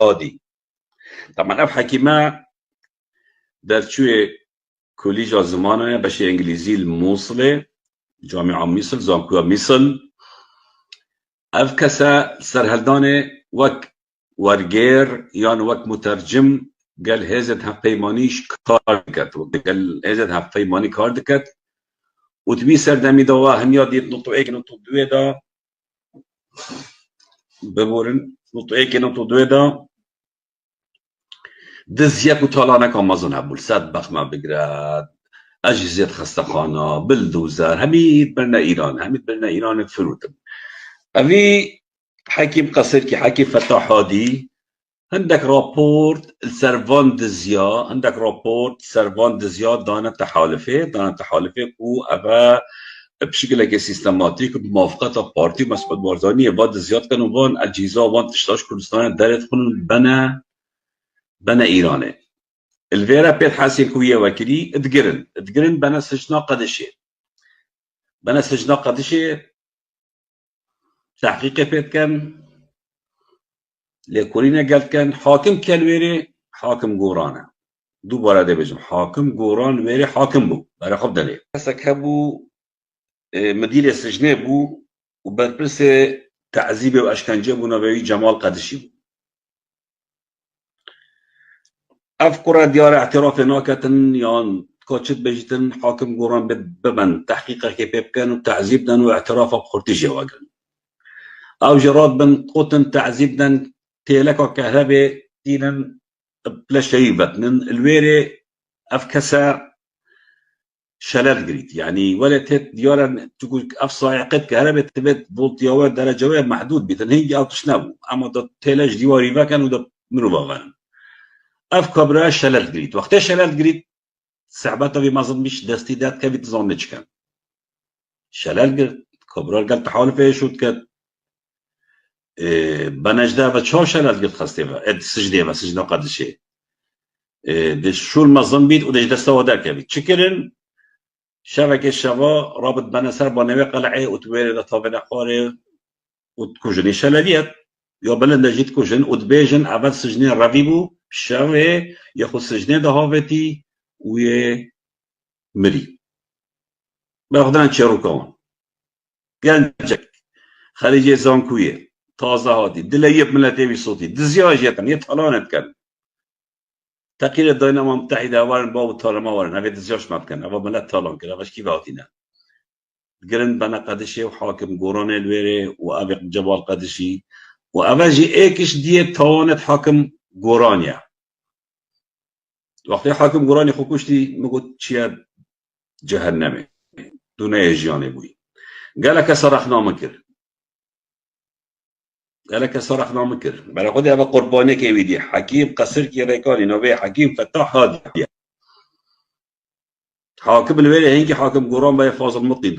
هادي. طبعا اف حكيمه درچوی کلیجا زمانه بشه انگلیزی الموصله جامعه مصر زانکویا مصر اف کسا سرهلدانه وک ورگیر یان وک مترجم قال هزت هف پیمانیش کار دکت قال هزت هف پیمانی کار دکت و تبي سردمي دوا هنيا ديت نطو ايك نطو دوي دا ببورن نطو ايك نطو دوي دا دزيك وطالعنا كامازون هبول سد بخمه بقراد اجهزه خستخانه بلدوزر هميت برنا ايران هميت برنا ايران فروتن ابي حكيم قصير كي حكي فتاح هادي عندك رابورت السرفان دزيا عندك رابورت سرفان دزيا دانا تحالفه و ابا بشكل سيستماتيك بموافقه بارتي مسعود بارزاني بعد زياد كانوا وان اجهزه وان تشتاش كردستان دارت خلون بنا ايرانه الفيرا بيت حاسين كويه وكلي ادقرن بنا سجنا قدشه تحقيق بيت كان لكورينا قال كان حاكم كالويري حاكم قورانه دوباره ده بجم حاكم قوران ويري حاكم بو برا خب دلي هسك هبو مدير السجنه بو وبربرس تعذيبه واشكنجه بو نبوي جمال قدشي بو افكر ديار اعتراف ناكتن يان كاتشت بجتن حاكم قوران ببن تحقيقه كيف كان وتعذيب دن واعتراف بخورتيجي واقل او جراد بن قطن تعذيب دن تيلكا كهرباء دينن بلا شريبتن الويري افكسا شلال قريت يعني ولا تت ديارا تقول افصاعقت كهرباء تبت فولتيوات درجوات محدود بيتن هي او تشنو اما دا تيلاج ديواري فاكن ودا منو باغان اف كبرا شلال قريت وقت شلال قريت صعبته بما ظن مش دستي دات كبت ظنش كان شلال قريت كبرا قال تحالف ايش وتكت بنجده و چهار شلال قريت خسته اد سجده و سجده قدشه دش شو المظن بيت ودش دسته ودار كبت شكرن شبكه شوا رابط بنسر با نوی قلعه وتوير لطابنا خواره وتكوجني شلاليات يا بلند جيت كوجن ودبيجن اول سجنين رفيبو شوه ياخد سجنين دهاوتي ويه مري باخدن چروكان گنجك خليجي زانكويه تازه هادي دليب ملتي صوتي دزياجيتن يطلانت كان تقرير الدينامو المتحده وارن باب طالما وارن هذا دزياش ما كان ابا ملت طالان كده باش كيف هاتينا قرن بنا قدشي وحاكم قوران الويري وابق جبال قدشي وأباجي ايكش دي توانت حاكم قورانيا وقتی حاكم قوراني خوكوشتي مقود چيا جهنمي دونه يجياني بوي قالك صرخنا مكر بلا خودي ابا قرباني كي ويدي حكيم قصر كي ريكاني نوبي حكيم فتاح هادي حاكم الويري هنكي حاكم قوران باي فاصل مطلي